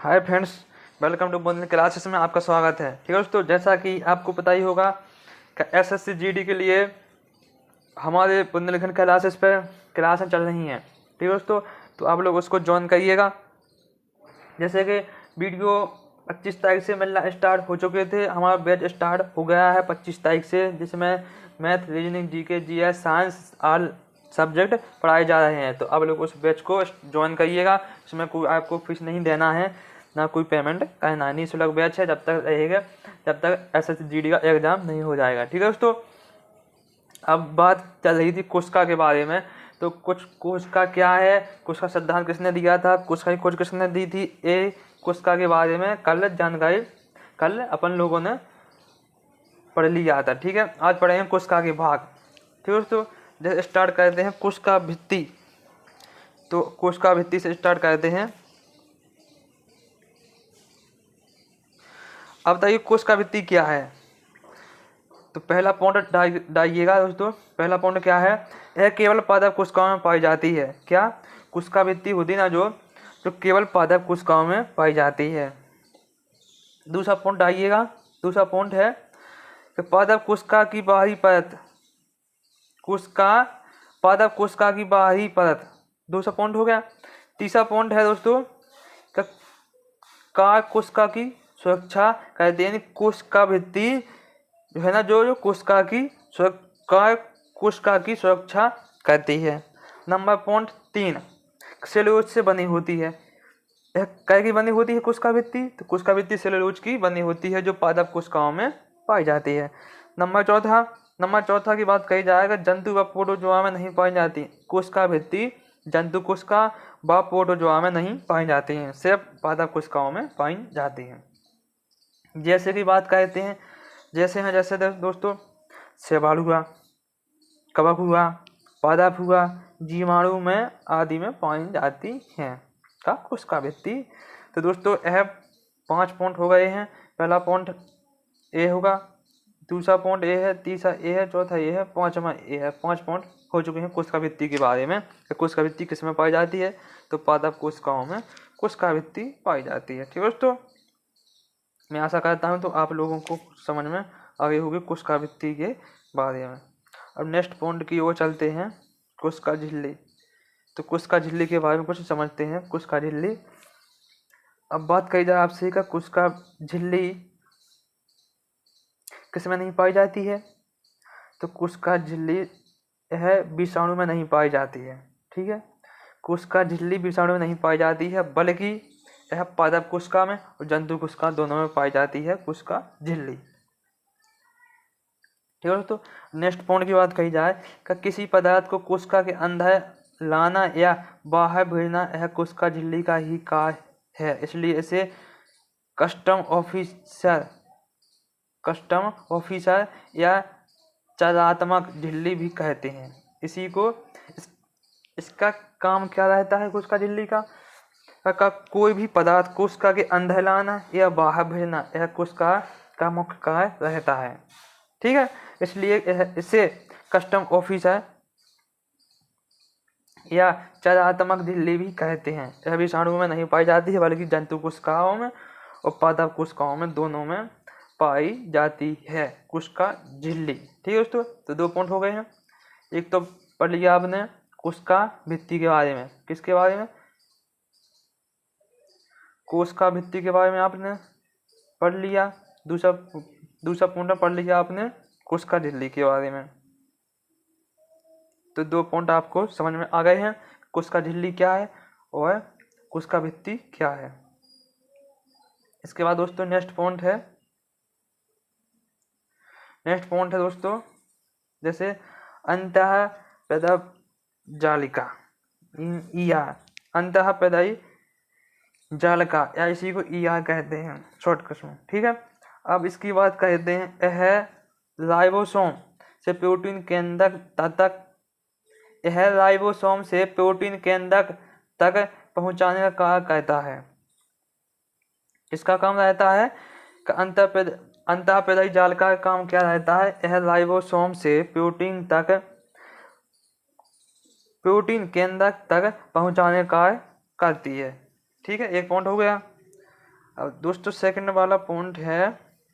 Hi friends, welcome to बंदन classes में आपका स्वागत है। ठीक है दोस्तों, जैसा कि आपको पता ही होगा कि एसएससी जीडी के लिए हमारे बुंदेलखंड क्लासेस पर क्लासें चल रही हैं। ठीक है दोस्तों, तो आप लोग उसको ज्वाइन करिएगा। जैसे कि वीडियो 25 तारीख से मिलना स्टार्ट हो चुके थे, हमारा बैच स्टार्ट हो गया है 25 तारीख से, जिसमें math, reasoning, GK, GS, science all subject पढ़ाए जा रहे हैं। तो आप लोग उस बैच को ज्वाइन करिएगा। इसमें कोई आपको फीस नहीं देना है, ना कोई पेमेंट करना है। निःशुल्क बैच है, जब तक रहेगा जब तक एसएससी जीडी का एग्ज़ाम नहीं हो जाएगा। ठीक है दोस्तों, अब बात चल रही थी कुस्का के बारे में। तो कुछ कुस्का क्या है, कुस्का सिद्धांत किसने दिया था, कुस्का की खोज किसने दी थी, ये कुस्का के बारे में कल अपन लोगों ने पढ़ लिया था। ठीक है, आज पढ़ेंगे कुस्का के भाग। ठीक है दोस्तों, जैसे स्टार्ट करते हैं कुस्का भित्ति। तो कुस्का भित्ति से स्टार्ट करते हैं। अब बताइए कुस्का भित्ति क्या है। तो पहला पॉइंट डालिएगा दोस्तों। पहला पॉइंट क्या है, यह केवल पादप कोशिकाओं में पाई जाती है। क्या, कुस्का भित्ति होती ना जो केवल पादप कोशिकाओं में पाई जाती है। दूसरा पॉइंट डालिएगा। दूसरा पॉइंट है कि पादप कोशिका की बाहरी परत, पादप कोशिका की बाहरी परत। दूसरा पॉइंट हो गया। तीसरा पॉइंट है दोस्तों कि काय कोशिका की सुरक्षा करती है, यानी कोशिका भित्ति जो है ना, जो कोशिका की सुरक्षा करती है। नंबर पॉइंट 3, सेलुलोज से बनी होती है। यह काय की बनी होती है कोशिका भित्ति, तो कोशिका भित्ति सेलुलोज की बनी होती है, जो पादप कोशिकाओं में पाई जाती है। नंबर चौथा की बात कही जाएगा, जंतु व प्रोटोजोआ में नहीं पाई जाती। कोशिका भित्ति जंतु कोशिका व प्रोटोजोआ में नहीं पाई जाती हैं, सिर्फ पादप कोशिकाओं में पाई जाती हैं। जैसे की बात करते हैं, जैसे दोस्तों शैवाल हुआ, कवक हुआ, पादप हुआ, जीवाणु में आदि में पाई जाती हैं का कोशिका भित्ति। तो दोस्तों यह 5 पॉइंट हो गए हैं। पहला पॉइंट ए होगा, दूसरा पॉइंट ए है, तीसरा ए है, चौथा ए है, पांचवा ए है। 5 पॉइंट हो चुके हैं कोशिका भित्ति के बारे में। कोशिका भित्ति किस में पाई जाती है, तो पादप कोशिकाओं में कोशिका भित्ति पाई जाती है। ठीक है दोस्तों, मैं आशा करता हूं तो आप लोगों को समझ में आ गई होगी कोशिका भित्ति के बारे में। अब नेक्स्ट पॉइंट की ओर चलते हैं, कोशिका झिल्ली। तो कोशिका झिल्ली के बारे में कुछ समझते हैं। कोशिका झिल्ली, अब बात कही जाए आपसे का कोशिका झिल्ली किस में नहीं पाई जाती है, तो कोशिका झिल्ली यह विषाणु में नहीं पाई जाती है। ठीक है, कोशिका झिल्ली विषाणु में नहीं पाई जाती है, बल्कि यह पादप कोशिका में और जंतु कोशिका दोनों में पाई जाती है कोशिका झिल्ली। ठीक है दोस्तों, नेक्स्ट पॉइंट की बात कही जाए कि किसी पदार्थ को कोशिका के अंदर लाना या बाहर भेजना, यह कोशिका झिल्ली का ही कार्य है। इसलिए इसे कस्टम ऑफिसर या चरात्मक झिल्ली भी कहते हैं। इसी को इसका काम क्या रहता है कोशिका झिल्ली का कोई भी पदार्थ कोशिका के अंदर लाना या बाहर भेजना, यह कोशिका का मुख्य कार्य रहता है। ठीक है, इसलिए इसे कस्टम ऑफिसर या चरात्मक झिल्ली भी कहते हैं। यह विषाणु में नहीं पाई जाती है, बल्कि जंतु कोशिकाओं में और पादप कोशिकाओं में दोनों में पाई जाती है कोशिका झिल्ली। ठीक है दोस्तों, तो 2 पॉइंट हो गए हैं। एक तो पढ़ लिया आपने कोशिका भित्ति के बारे में, किसके बारे में, कोशिका भित्ति के बारे में आपने पढ़ लिया। दूसरा पॉइंट पढ़ लिया आपने कोशिका झिल्ली के बारे में। तो 2 पॉइंट आपको समझ में आ गए हैं, कोशिका झिल्ली क्या है और कोशिका भित्ति क्या है। इसके बाद दोस्तों नेक्स्ट पॉइंट है दोस्तों, जैसे अंतःप्रदय जालिका, अंतःप्रदय जालिका या इसी को ER कहते हैं शॉर्टकट में। ठीक है, अब इसकी बात कहते हैं, यह राइबोसोम से प्रोटीन केंद्रक तक पहुंचाने का कार्य करता है। इसका काम रहता है कि अंतःप्रदय जालिका का काम क्या रहता है, यह राइबोसोम से प्रोटीन केंद्रक तक पहुंचाने का कार्य करती है। ठीक है, एक पॉइंट हो गया। अब दोस्तों सेकंड वाला पॉइंट है,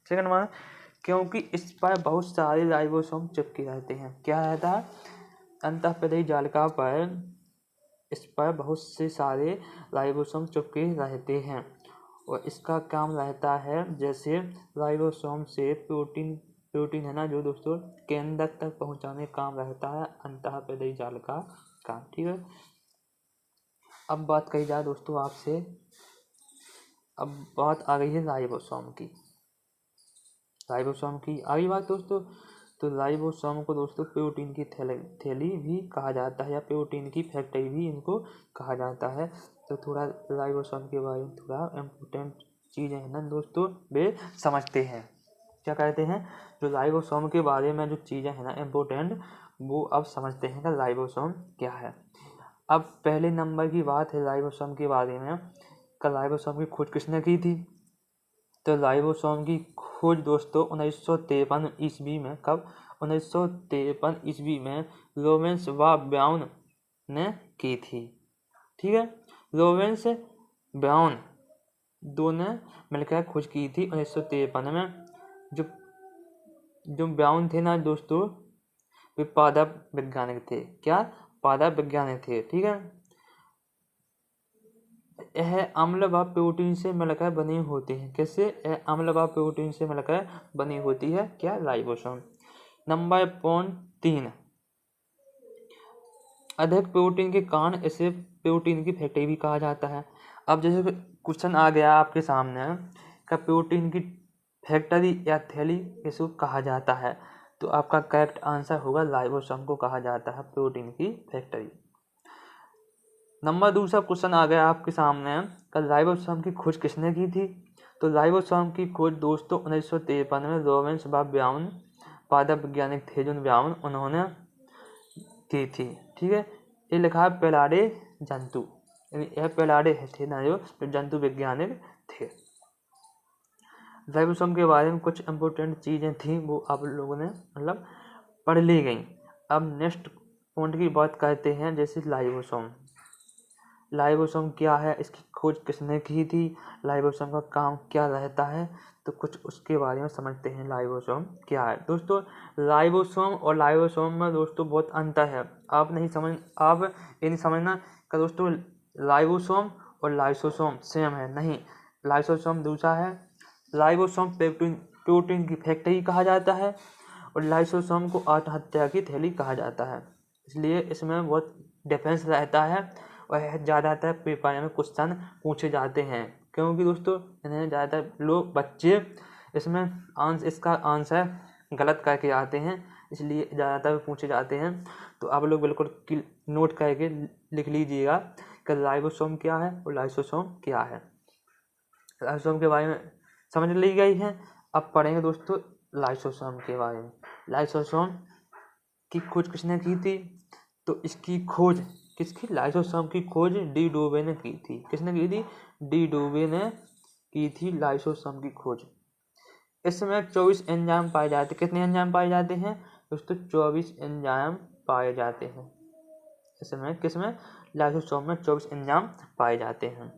सेकंड वाला, क्योंकि इस पर बहुत सारे राइबोसोम चिपके रहते हैं। क्या रहता है? अंतःपदयी जालिका पर इस पर बहुत से सारे राइबोसोम चिपके रहते हैं और इसका काम रहता है, जैसे राइबोसोम से प्रोटीन है ना जो दोस्तों केंद्रक तक पहुंचाने का काम रहता है अंतःपदयी जालिका का। ठीक है, अब बात कही जाए दोस्तों आपसे, अब बात आ गई है राइबोसोम की। राइबोसोम की आ गई बात दोस्तों। तो राइबोसोम को दोस्तों प्रोटीन की थैली भी कहा जाता है या प्रोटीन की फैक्ट्री भी इनको कहा जाता है। तो थोड़ा राइबोसोम के बारे में थोड़ा इम्पोर्टेंट चीज़ें हैं ना दोस्तों वे समझते हैं। क्या कहते हैं? जो राइबोसोम के बारे में जो चीज़ें हैं ना इम्पोर्टेंट, वो अब समझते हैं कि राइबोसोम क्या है। अब पहले नंबर की बात है राइबोसोम के बारे में, कल राइबोसोम की खोज किसने की थी? तो राइबोसोम की खोज दोस्तों 1953 ईस्वी में, कब? 1953 ईस्वी में लोरेंस व ब्राउन ने की थी। ठीक है, लोरेंस ब्राउन दो ने मिलकर खोज की थी 1953 में। जो ब्राउन थे ना दोस्तों, वे पादप वैज्ञानिक थे। क्या? पादप वैज्ञानिक थे। ठीक है, यह अम्ल व प्रोटीन से मिलकर बनी होती है। कैसे? यह अम्ल व प्रोटीन से मिलकर बनी होती है। क्या? राइबोसोम। नंबर पॉइंट 3, अधिक प्रोटीन के कारण इसे प्रोटीन की फैक्ट्री भी कहा जाता है। अब जैसे क्वेश्चन आ गया आपके सामने कि प्रोटीन की फैक्ट्री या थैली इसको कहा जाता है, तो आपका करेक्ट आंसर होगा राइबोसोम को कहा जाता है प्रोटीन की फैक्ट्री। नंबर दूसरा क्वेश्चन आ गया आपके सामने, कल राइबोसोम की खोज किसने की थी? तो राइबोसोम की खोज दोस्तों 1953 में लोरेंस व ब्राउन, पादप वैज्ञानिक थे जो ब्राउन, उन्होंने की थी। ठीक है, ये लिखा है पेलाडे जंतु, यह पेलाडे थे ना जो जंतु वैज्ञानिक थे। राइबोसोम के बारे में कुछ इम्पोर्टेंट चीज़ें थी वो आप लोगों ने मतलब पढ़ ली गई। अब नेक्स्ट पॉइंट की बात करते हैं, जैसे राइबोसोम। राइबोसोम क्या है, इसकी खोज किसने की थी, राइबोसोम का काम क्या रहता है, तो कुछ उसके बारे में समझते हैं। राइबोसोम क्या है दोस्तों? राइबोसोम और लाइसोसोम में दोस्तों बहुत अंतर है। आप ये नहीं समझना कि दोस्तों राइबोसोम और लाइसोसोम सेम है, नहीं, लाइसोसोम दूसरा है। राइबोसोम प्रोटीन की फैक्ट्री कहा जाता है और लाइसोसोम को आत्महत्या की थैली कहा जाता है। इसलिए इसमें बहुत डिफरेंस रहता है और ज़्यादातर पेपर में क्वेश्चन पूछे जाते हैं, क्योंकि दोस्तों इन्हें ज़्यादातर लोग बच्चे इसमें इसका आंसर गलत करके आते हैं, इसलिए ज़्यादातर पूछे जाते हैं। तो आप लोग बिल्कुल नोट करके लिख लीजिएगा कि राइबोसोम क्या है और लाइसोसोम क्या है। लाइसोसोम के बारे में समझ ली गई है। अब पढ़ेंगे दोस्तों लाइसोसोम के बारे में। लाइसोसोम की खोज किसने की थी? तो इसकी खोज किसकी? लाइसोसोम की खोज डी डोवे ने की थी। किसने की थी? डी डोवे ने की थी लाइसोसोम की खोज। इसमें 24 एंजाइम पाए जाते। कितने एंजाइम पाए जाते हैं दोस्तों? 24 एंजाइम पाए जाते हैं। इसमें किसमें? लाइसोसोम में 24 एंजाइम पाए जाते हैं।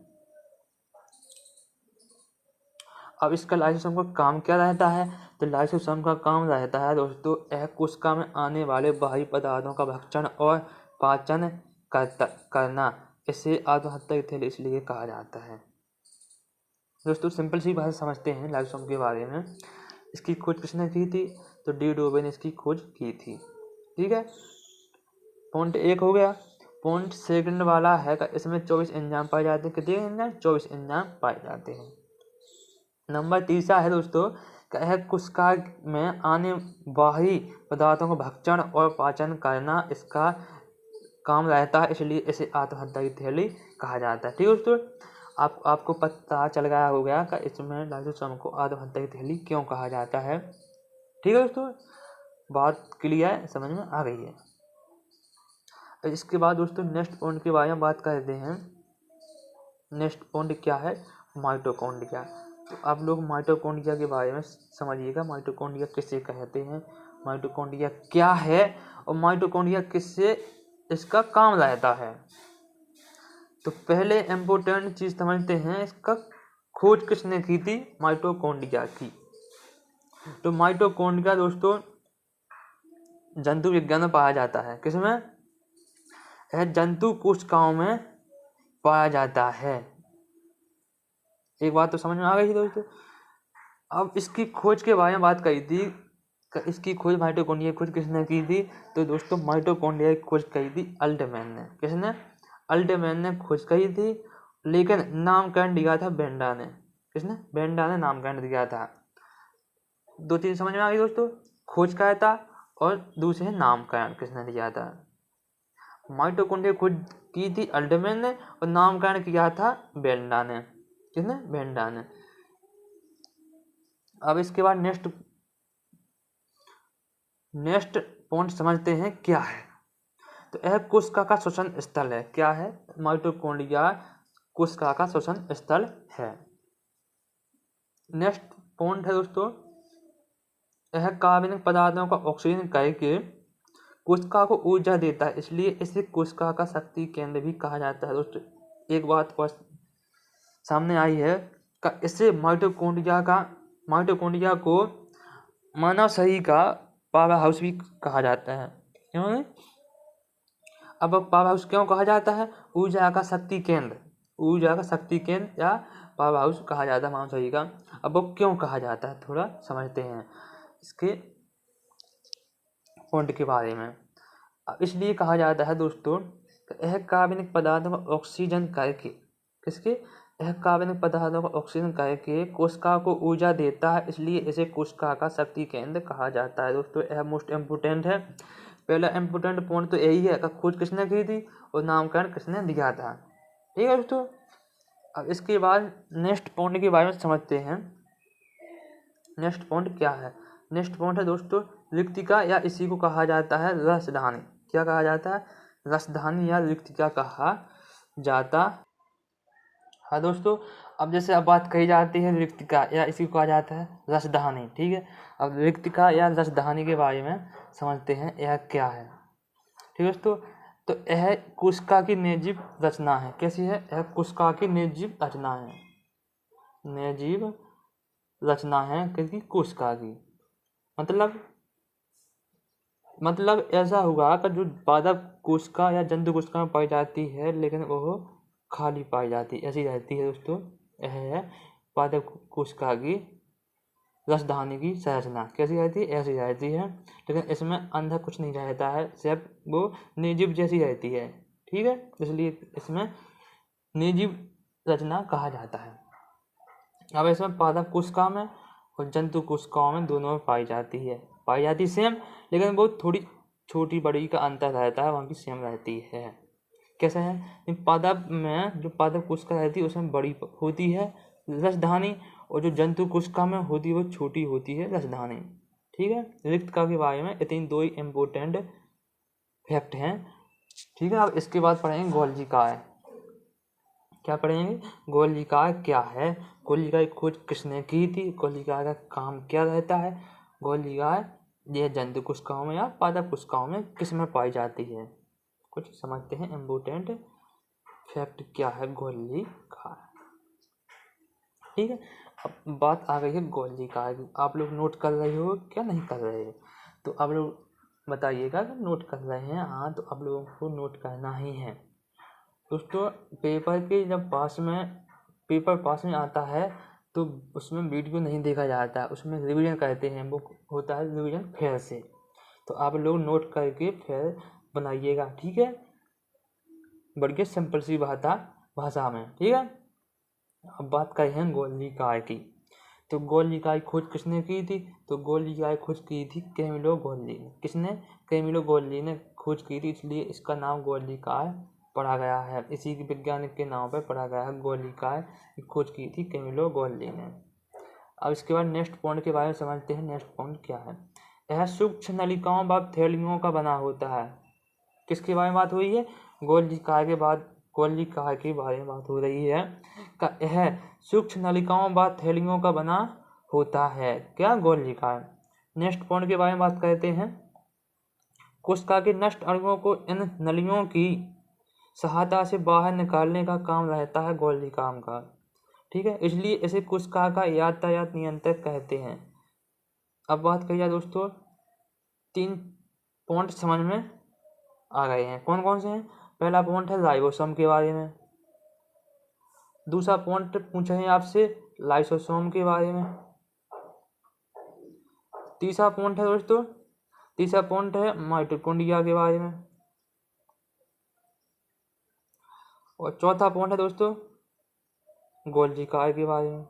अब इसका लाइसोसोम का काम क्या रहता है? तो लाइसोसोम का काम रहता है दोस्तों यह कोशिका में आने वाले बाहरी पदार्थों का भक्षण और पाचन करना। इसे आत्महत्या की थैली इसलिए कहा जाता है। दोस्तों सिंपल सी भाषा समझते हैं लाइसोसोम के बारे में। इसकी खोज किसने की थी? तो डी डोवे ने इसकी खोज की थी। ठीक है, पॉइंट 1 हो गया। पॉइंट सेकंड वाला है कि इसमें 24 एंजाइम पाए जाते हैं। कितने एंजाइम? 24 एंजाइम पाए जाते हैं। नंबर तीसरा है दोस्तों यह कोशिका में आने बाहरी पदार्थों का भक्षण और पाचन करना इसका काम रहता है, इसलिए इसे आत्महत्या की थैली कहा जाता है। ठीक है दोस्तों, आपको पता चल गया होगा कि इसमें लाइसोसोम को आत्महत्या की थैली क्यों कहा जाता है। ठीक है दोस्तों, बात क्लियर समझ में आ गई है। इसके बाद दोस्तों नेक्स्ट पॉइंट के बारे में बात करते हैं। नेक्स्ट पॉइंट क्या है? माइटोकॉन्ड्रिया। तो आप लोग माइटोकॉन्ड्रिया के बारे में समझिएगा। माइटोकॉन्ड्रिया किसे कहते हैं, माइटोकॉन्ड्रिया क्या है और माइटोकॉन्ड्रिया किससे इसका काम रहता है। तो पहले इम्पोर्टेंट चीज़ समझते हैं इसका खोज किसने की थी? माइटोकॉन्ड्रिया की। तो माइटोकॉन्ड्रिया दोस्तों जंतु विज्ञान में पाया जाता है। किसमें? यह जंतु कोशिकाओं में पाया जाता है। एक बात तो समझ में आ गई थी दोस्तों। अब इसकी खोज के बारे में बात करी थी, इसकी खोज माइटोकॉन्ड्रिया की खोज किसने की थी? तो दोस्तों माइटोकॉन्ड्रिया की खोज करी थी अल्टमैन ने। किसने? अल्टमैन ने खोज करी थी, लेकिन नामकरण दिया था बेंडा ने। किसने? बेंडा ने नामकरण दिया था। दो चीज समझ में आ गई दोस्तों, खोज का था और दूसरे नामकरण किसने दिया था। माइटोकॉन्ड्रिया की खोज की थी अल्टमैन ने और नामकरण किया था बेंडा ने। किसने? बेंडा ने। अब इसके बाद नेक्स्ट पॉइंट समझते हैं क्या है। तो यह कोशिका का श्वसन स्थल है। क्या है? माइटोकॉन्ड्रिया कोशिका का श्वसन स्थल है। नेक्स्ट पॉइंट है दोस्तों, यह कार्बनिक पदार्थों का ऑक्सीजन करके कोशिका को ऊर्जा देता है, इसलिए इसे कोशिका का शक्ति केंद्र भी कहा जाता है। दोस्तों एक बात और सामने आई है कि इससे माइटोकॉन्ड्रिया को मानव शरीर का पावर हाउस भी कहा जाता है। क्यों? अब पावर हाउस क्यों कहा जाता है? ऊर्जा का शक्ति केंद्र या पावर हाउस कहा जाता है मानव शरीर का। अब वो क्यों कहा जाता है थोड़ा समझते हैं इसके पॉइंट के बारे में। अब इसलिए कहा जाता है दोस्तों, यह कार्बनिक पदार्थों का ऑक्सीजन करके यह कार्बनिक पदार्थों का ऑक्सीजन करके कोशिका को ऊर्जा देता है, इसलिए इसे कोशिका का शक्ति केंद्र कहा जाता है। दोस्तों यह मोस्ट इम्पोर्टेंट है। पहला इम्पोर्टेंट पॉइंट तो यही है कि खोज किसने की थी और नामकरण किसने दिया था। ठीक है दोस्तों। अब इसके बाद नेक्स्ट पॉइंट के बारे में समझते हैं। नेक्स्ट पॉइंट क्या है? नेक्स्ट पॉइंट है दोस्तों रिक्तिका, या इसी को कहा जाता है रसधानी। क्या कहा जाता है? रसधानी या रिक्तिका कहा जाता है दोस्तों। अब जैसे अब बात कही जाती है रिक्तिका या इसी को कहा जाता है रसधानी। ठीक है। अब रिक्तिका या रसधानी के बारे में समझते हैं, यह क्या है। ठीक है दोस्तों। तो यह कोशिका की निर्जीव रचना है। कैसी है? यह कोशिका की निर्जीव रचना है। निर्जीव रचना है किसकी? कोशिका की। मतलब ऐसा होगा कि जो पादप कोशिका या जंतु कोशिका में पाई जाती है, लेकिन वो खाली पाई जाती है, ऐसी रहती है दोस्तों। यह है पादप कोशिका की रसधानी की संरचना। कैसी रहती है? ऐसी रहती है, लेकिन इसमें अंदर कुछ नहीं रहता है, सिर्फ वो निर्जीव जैसी रहती है। ठीक है, इसलिए इसमें निर्जीव रचना कहा जाता है। अब इसमें पादप कोशिका में और जंतु कोशिकाओं में दोनों में पाई जाती सेम, लेकिन वो थोड़ी छोटी बड़ी का अंतर रहता है, वहाँ की सेम रहती है। कैसा है? पादप में जो पादप कोशिका रहती है उसमें बड़ी होती है रसधानी, और जो जंतु कोशिका में होती है वो छोटी होती है रसधानी। ठीक है। रिक्तिका के बारे में इतनी दो ही इम्पोर्टेंट फैक्ट हैं। ठीक है। अब इसके बाद पढ़ेंगे गोल्जी काय। क्या पढ़ेंगे? गोल्जी काय क्या है, गोल्जी काय की खोज किसने की थी, गोल्जी काय का काम क्या रहता है, गोल्जी काय यह जंतु कोशिकाओं में या पादप कोशिकाओं में किस में पाई जाती है, कुछ समझते हैं। इम्पोर्टेंट फैक्ट क्या है गोल्जी काय। ठीक है। अब बात आ गई है गोल्जी काय की। आप लोग नोट कर रहे हो क्या नहीं कर रहे? तो आप लोग बताइएगा कि नोट कर रहे हैं। हाँ, तो आप लोगों को नोट करना ही है दोस्तों। पेपर के जब पेपर पास में आता है तो उसमें वीडियो नहीं देखा जाता है, उसमें रिवीजन करते हैं, वो होता है रिवीजन फेयर से। तो आप लोग नोट करके फिर बनाइएगा। ठीक है, बढ़िया सिंपल सी भाषा में। ठीक है। अब बात करें हैं गोल्जी काय की। तो गोल्जी काय खोज किसने की थी? तो गोल्जी काय खोज की थी कैमिलो गोल्जी ने। किसने? कैमिलो गोल्जी ने खोज की थी, इसलिए इसका नाम गोल्जी काय पढ़ा गया है। इसी वैज्ञानिक के नाम पर पढ़ा गया है। गोल्जी काय की खोज की थी कैमिलो गोल्जी ने। अब इसके बाद नेक्स्ट पॉइंट के बारे में समझते हैं। नेक्स्ट पॉइंट क्या है? यह सूक्ष्म नलिकाओं व थैलियों का बना होता है। किसके बारे में बात हुई है? गोल्जी काय के बारे में बात हो रही है का यह सूक्ष्म नलिकाओं व थैलियों का बना होता है। क्या? गोल्जी काय। नेक्स्ट पॉइंट के बारे में बात करते हैं। कोशिका के नष्ट अणुओं को इन नलियों की सहायता से बाहर निकालने का काम रहता है गोल्जी काय का। ठीक है, इसलिए इसे कोशिका का यातायात नियंत्रक कहते हैं। अब बात करिए दोस्तों, 3 पॉइंट समझ में आ गए हैं, कौन कौन से हैं। पहला पॉइंट है राइबोसोम के बारे में, दूसरा पॉइंट पूछे हैं आपसे लाइसोसोम के बारे में, तीसरा पॉइंट है माइटोकॉन्ड्रिया के बारे में, और चौथा पॉइंट है दोस्तों गोल्गी कार के बारे में।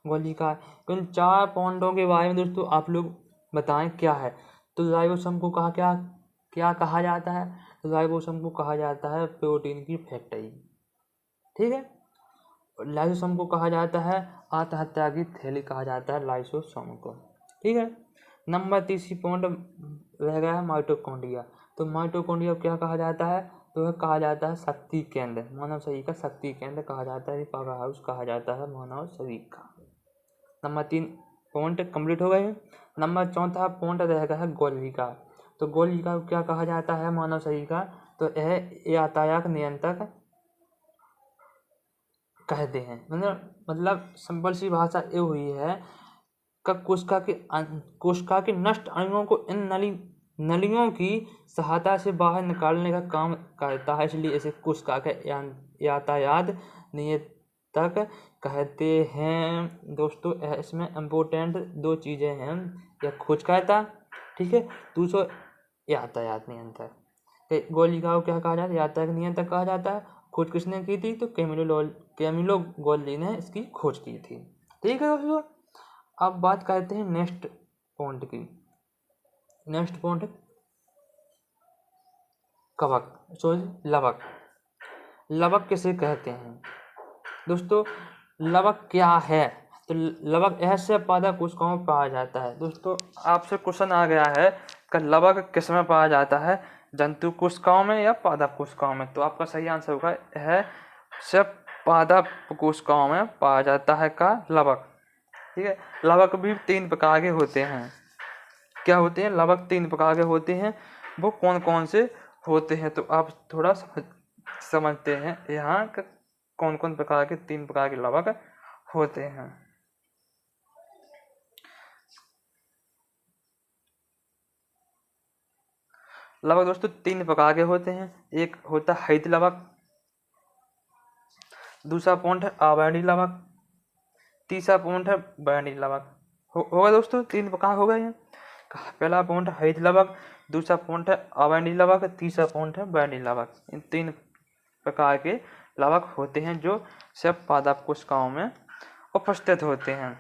गोल्गी कार, इन 4 पॉइंटों के बारे में दोस्तों आप लोग बताएं क्या है। तो राइबोसोम को क्या कहा जाता है। तो राइबोसोम को कहा जाता है प्रोटीन की फैक्ट्री, ठीक है। और लाइसोसोम को कहा जाता है आत्महत्या की थैली, कहा जाता है लाइसोसोम को, ठीक है। नंबर 30 पॉइंट रह गया है माइटोकॉन्ड्रिया। तो माइटोकॉन्ड्रिया क्या कहा जाता है। तो कहा जाता है शक्ति केंद्र, मानव शरीर का शक्ति केंद्र कहा जाता है, पावर हाउस कहा जाता है मानव शरीर का। नंबर 3 पॉइंट कंप्लीट हो गए हैं। नंबर 4 पॉइंट रह गया है गोल्गी कार। तो गोल्गी कार क्या कहा जाता है मानव शरीर का। तो यह यातायात नियंत्रक कहते हैं। मतलब सिंपल सी भाषा ये हुई है कि कोशिका के नष्ट अणुओं को इन नलियों की सहायता से बाहर निकालने का काम करता है, इसलिए इसे कोशिका के यातायात नियंत्रक कहते हैं। दोस्तों इसमें इम्पोर्टेंट 2 चीज़ें हैं, या खोजकर्ता, ठीक है, दूसरा यातायात नियंत्रक। गोल्गी कार को क्या कहा जाता है, यातायात नियंत्रक कहा जाता है। खोज किसने की थी। तो कैमिलो गोल्गी ने इसकी खोज की थी, ठीक है दोस्तों। अब बात करते हैं नेक्स्ट पॉइंट की। नेक्स्ट पॉइंट लवक। लवक किसे कहते हैं दोस्तों। लवक क्या है। तो लवक ऐसे पादप कोशिकाओं में पाया जाता है। दोस्तों आपसे क्वेश्चन आ गया है कि लवक किस में पाया जाता है, जंतु कोशिकाओं में या पादप कोशिकाओं में। तो आपका सही आंसर होगा है सिर्फ पादप कोशिकाओं में पाया जाता है का लवक, ठीक है। लवक भी 3 प्रकार के होते हैं। क्या होते हैं लवक? 3 प्रकार के होते हैं। वो कौन कौन से होते हैं, तो आप थोड़ा समझते हैं यहाँ कौन कौन प्रकार के 3 प्रकार के लवक होते हैं। लवक दोस्तों 3 प्रकार के होते हैं। एक होता है हरित लवक, दूसरा पॉइंट है आवर्णी लवक, तीसरा पॉइंट है वर्णी लवक। होगा दोस्तों 3 प्रकार हो गए हैं। पहला पॉइंट है हरित लवक, दूसरा पॉइंट है आवर्णी लवक, तीसरा पॉइंट है वर्णी लवक। इन 3 प्रकार के लवक होते हैं जो सब पादप कोशिकाओं में उपस्थित होते हैं।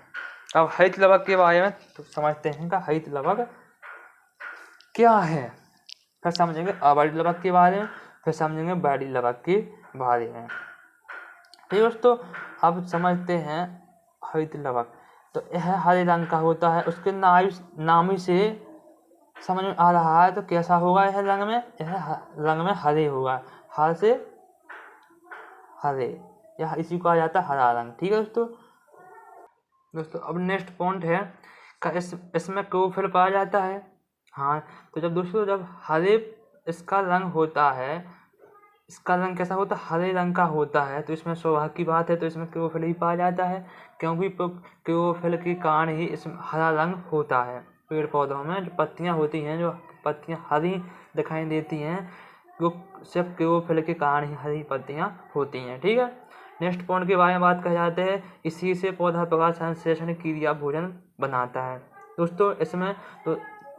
अब हरित लवक के बारे में तो समझते हैं कि हरित लवक क्या है, फिर समझेंगे आवर्णी लवक के बारे में, फिर समझेंगे वर्णी लवक के बारे में, ठीक दोस्तों। अब समझते हैं हरित लवक। तो यह हरे रंग का होता है, उसके नाम ही से समझ में आ रहा है। तो कैसा होगा यह रंग में, यह रंग में हरे होगा, हर से हरे, यह इसी को आ जाता है हरा रंग, ठीक है दोस्तों। अब नेक्स्ट पॉइंट है का इसमें क्लोरोफिल पाया जाता है। हाँ, तो जब हरे इसका रंग होता है, इसका रंग कैसा होता है, हरे रंग का होता है, तो इसमें सौभाग्य की बात है, तो इसमें क्लोरोफिल ही पाया जाता है, क्योंकि क्लोरोफिल के कारण ही इसमें हरा रंग होता है। पेड़ पौधों में जो पत्तियां होती हैं, जो पत्तियां हरी दिखाई देती हैं, वो सिर्फ क्लोरोफिल के कारण ही हरी पत्तियां होती हैं, ठीक है। नेक्स्ट पॉइंट के बारे में बात कर जाते हैं, इसी से पौधा प्रकाश संश्लेषण क्रिया भोजन बनाता है। दोस्तों इसमें तो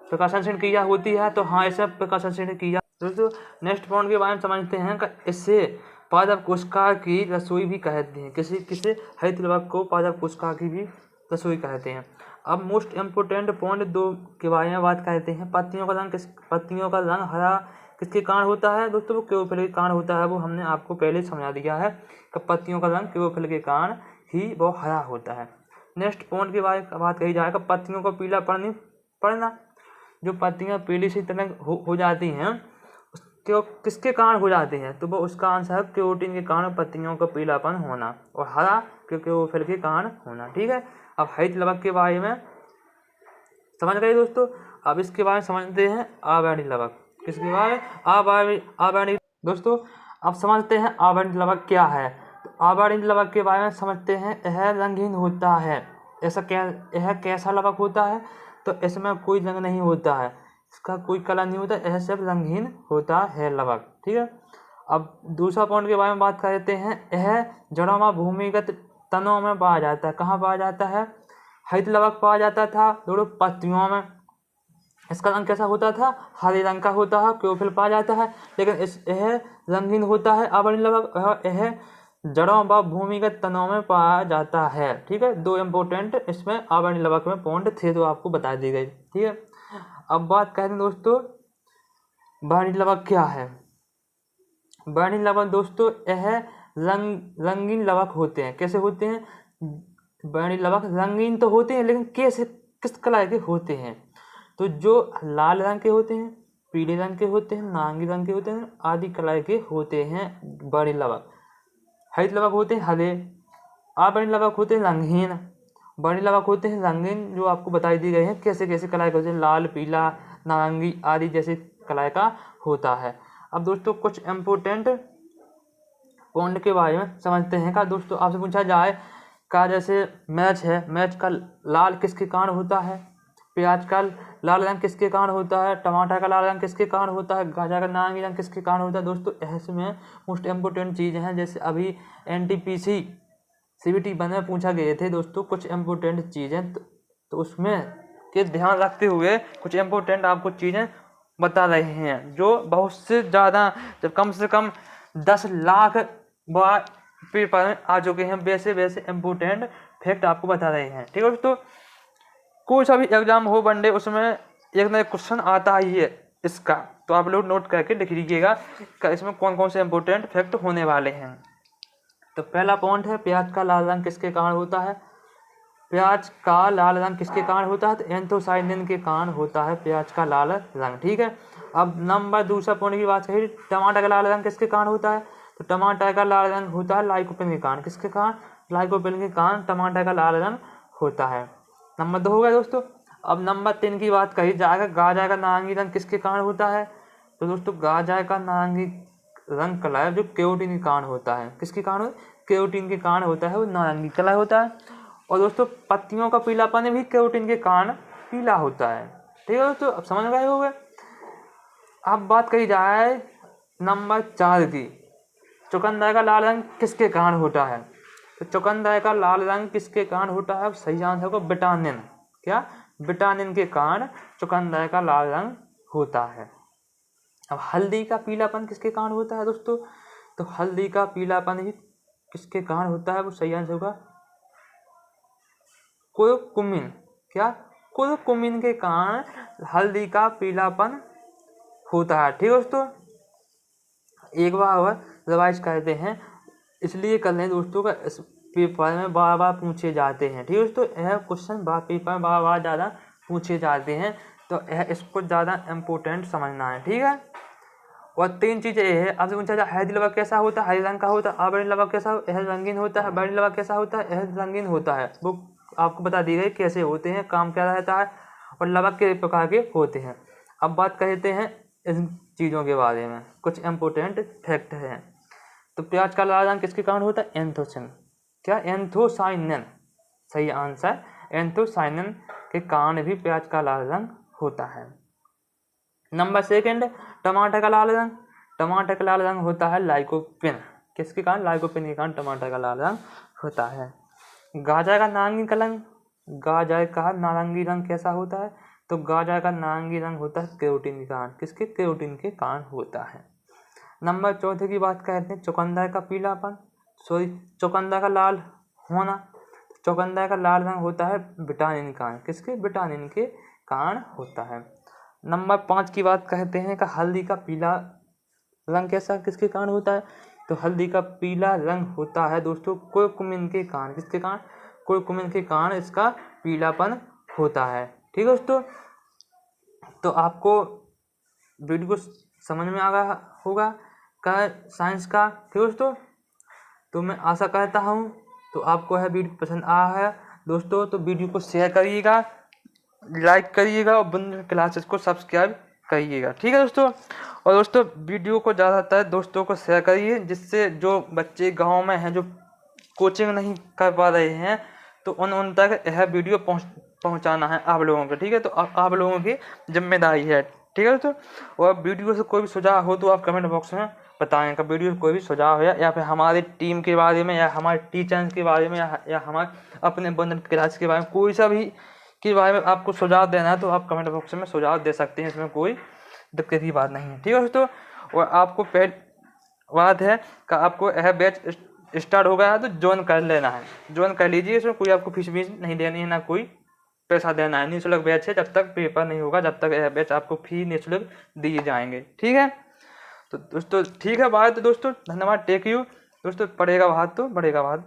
प्रकाश संश्लेषण क्रिया होती है, तो हाँ ऐसा प्रकाश संश्लेषण क्रिया। दोस्तों नेक्स्ट पॉइंट के बारे में समझते हैं कि इससे पादप कोशिका की रसोई भी कहते हैं। किसे हरित लवक को पादप कोशिका की भी रसोई कहते हैं। अब मोस्ट इम्पोर्टेंट पॉइंट 2 के बारे में बात करते हैं। पत्तियों का रंग हरा किसके कारण होता है दोस्तों, वो क्लोरोफिल के कारण होता है। वो हमने आपको पहले समझा दिया है कि पत्तियों का रंग क्लोरोफिल के कारण ही वो हरा होता है। नेक्स्ट पॉइंट के बारे में बात कही जाएगा, पत्तियों को पीला पड़ना। जो पत्तियां पीली सी तरह हो जाती हैं, क्यों किसके कारण हो जाते हैं, तो वो उसका आंसर है प्रोटीन के कारण पत्तियों का पीलापन होना, और हरा क्योंकि वो फिल के कारण होना, ठीक है। अब हरित लवक के बारे में समझ गए दोस्तों। अब इसके बारे में समझते हैं आवर्णी लवक। किसके बारे में, आवर्णी दोस्तों। अब समझते हैं आवर्णी लवक क्या है। तो आवर्णी लवक के बारे में समझते हैं। यह रंगहीन होता है। यह कैसा लवक होता है? तो इसमें कोई रंग नहीं होता है, इसका कोई कलर नहीं होता, यह सिर्फ रंगहीन होता है लवक। ठीक है। अब दूसरा पॉइंट के बारे में बात करते हैं। यह जड़ों में भूमिगत तनों में पाया जाता है। कहाँ पाया जाता है? हरित लवक पाया जाता था दोनों पत्तियों में। इसका रंग कैसा होता था? हरे रंग का होता है, क्लोरोफिल पाया जाता है। लेकिन यह रंगहीन होता है आवर्णी लवक, यह जड़ों व भूमिगत तनों में पाया जाता है। ठीक है। दो इम्पोर्टेंट इसमें आवर्णी लवक में पॉइंट थे जो आपको बता दी गई। ठीक है। अब बात करते हैं दोस्तों वर्णी लवक क्या है। वर्णी लवक दोस्तों यह रंगीन लवक होते हैं। कैसे होते हैं? वर्णी लवक रंगीन तो होते हैं, लेकिन कैसे, किस कलर के होते हैं? तो जो लाल रंग के होते हैं, पीले रंग के होते हैं, नारंगी रंग के होते हैं, आदि कलर के होते हैं वर्णी लवक। हरित लवक होते हैं हरे, आवर्णी लवक होते हैं रंगहीन, वर्णी लवक होते हैं रंगीन, जो आपको बताई दी गई है कैसे कैसे कलर के होते हैं, लाल, पीला, नारंगी आदि जैसे कलर का होता है। अब दोस्तों कुछ इम्पोर्टेंट पॉइंट के बारे में समझते हैं। का दोस्तों आपसे पूछा जाए का जैसे मिर्च है, मिर्च का लाल किसके कारण होता है? प्याज का लाल रंग किसके कारण होता है? टमाटर का लाल रंग किसके कारण होता है? गाजर का नारंगी रंग किसके कारण होता है? दोस्तों इसमें मोस्ट इम्पोर्टेंट चीज़ हैं, जैसे अभी NTPC CBT वन में पूछा गए थे दोस्तों कुछ इम्पोर्टेंट चीज़ें, तो उसमें के ध्यान रखते हुए कुछ इम्पोर्टेंट आपको चीज़ें बता रहे हैं, जो बहुत से ज़्यादा, जब कम से कम 10 लाख बार पेपर में आ चुके हैं, वैसे वैसे इम्पोर्टेंट फैक्ट आपको बता रहे हैं। ठीक है दोस्तों। कोई सा भी एग्जाम हो वनडे, उसमें एक नया क्वेश्चन आता ही है इसका, तो आप लोग नोट करके लिख लीजिएगा इसमें कौन कौन से इम्पोर्टेंट फैक्ट होने वाले हैं। तो पहला पॉइंट है प्याज का लाल रंग किसके कारण होता है? प्याज का लाल रंग किसके कारण होता है? तो एंथोसाइनिन के कारण होता है प्याज का लाल रंग। ठीक है। अब नंबर दूसरा पॉइंट की बात करें, टमाटर का लाल रंग किसके कारण होता है? तो टमाटर का लाल रंग होता है लाइकोपिन के कारण। किसके कारण? लाइकोपिन के कारण टमाटर का लाल रंग होता है। नंबर 2 हो गया दोस्तों। अब नंबर 3 की बात कही जाएगा, गाजर का नारंगी रंग किसके कारण होता है? तो दोस्तों गाजर का नारंगी रंग कलर जो कैरोटीन के कारण होता है। किसके कारण? कैरोटीन के कारण होता है, वो नारंगी कलर होता है। और दोस्तों पत्तियों का पीलापन भी कैरोटीन के कारण पीला होता है। ठीक है दोस्तों, अब समझ गए होंगे। अब बात कही जाए नंबर 4 की, चुकंदर का लाल रंग किसके कारण होता है? तो चुकंदर का लाल रंग किसके कारण होता है? सही आंसर को विटामिन, क्या? विटामिन के कारण चुकंदर का लाल रंग होता है। अब हल्दी का पीलापन किसके कारण होता है दोस्तों? तो हल्दी का पीलापन भी किसके कारण होता है? वो सही आंसर होगा कुर्कुमिन, क्या? कुर्कुमिन के कारण हल्दी का पीलापन होता है। ठीक है दोस्तों। एक बार और रिवाइज करते हैं, इसलिए कर लें दोस्तों का इस पेपर में बार बार पूछे जाते हैं। ठीक है दोस्तों, यह क्वेश्चन पेपर में बार बार ज़्यादा पूछे जाते हैं, तो यह इसको ज़्यादा इम्पोर्टेंट समझना है। ठीक है। और 3 चीज़ें ये है, आपसे पूछा जाए हरित लवक कैसा होता है? हरे रंग का होता है। आवर्णी लवक कैसा? यह रंगीन होता है। वर्णी लवक कैसा होता है? यह रंगीन होता है। वो आपको बता दी गई कैसे होते हैं, काम क्या रहता है, और लवक के प्रकार के होते हैं। अब बात करते हैं इन चीज़ों के बारे में, कुछ इम्पोर्टेंट फैक्ट हैं। तो प्याज का लाल रंग किसके कारण होता है? एंथोसिन, क्या? एंथोसाइनिन, सही आंसर। एंथोसाइनिन के कारण भी प्याज का लाल रंग होता है। नंबर 2, टमाटर का लाल रंग। टमाटर का लाल रंग होता है लाइकोपिन। किसके कारण? लाइकोपिन के कारण टमाटर का लाल रंग होता है। गाजर का नारंगी रंग, गाजर का नारंगी रंग कैसा होता है? तो गाजर का नारंगी रंग होता है कैरोटीन के कारण। किसके? कैरोटीन के कारण होता है। नंबर 4 की बात करते हैं, चुकंदर का पीलापन, चुकंदर का लाल होना। चुकंदर का लाल रंग होता है विटामिन के कारण। किसके? विटामिन के कारण होता है। नंबर 5 की बात कहते हैं कि हल्दी का पीला रंग कैसा किसके कारण होता है? तो हल्दी का पीला रंग होता है दोस्तों कुर्कुमिन के कारण। किसके कारण? कुर्कुमिन के कारण इसका पीलापन होता है। ठीक है दोस्तों। तो आपको वीडियो को समझ में आ गया होगा का साइंस का। ठीक है दोस्तों। तो मैं आशा करता हूँ तो आपको यह वीडियो पसंद आया है दोस्तों। तो वीडियो को शेयर करिएगा, लाइक करिएगा, और बंद क्लासेस को सब्सक्राइब करिएगा। ठीक है दोस्तों। और दोस्तों वीडियो को ज़्यादातर दोस्तों को शेयर करिए, जिससे जो बच्चे गांव में हैं, जो कोचिंग नहीं कर पा रहे हैं तो उन तक यह वीडियो पहुंचाना है आप लोगों को, ठीक है। तो आप लोगों की जिम्मेदारी है, ठीक है। तो और वीडियो से कोई भी सुझाव हो तो आप कमेंट बॉक्स में बताएं। वीडियो से कोई भी सुझाव है या फिर हमारी टीम के बारे में या हमारे टीचर्स के बारे में या हमारे अपने बंधन क्लास के बारे में, कोई सा भी के बारे में आपको सुझाव देना है तो आप कमेंट बॉक्स में सुझाव दे सकते हैं, इसमें कोई दिक्कत की बात नहीं है, ठीक है दोस्तों। और आपको पहली बात है कि आपको यह बैच स्टार्ट हो गया है तो ज्वाइन कर लेना है, ज्वाइन कर लीजिए। इसमें कोई आपको फीस भी नहीं देनी है, ना कोई पैसा देना है। निःशुल्क बैच है, जब तक पेपर नहीं होगा जब तक यह बैच आपको फी निःशुल्क दिए जाएंगे, ठीक है। तो दोस्तों ठीक है, बाय। तो दोस्तों धन्यवाद, टेक यू दोस्तों। पड़ेगा बात तो बढ़ेगा बात।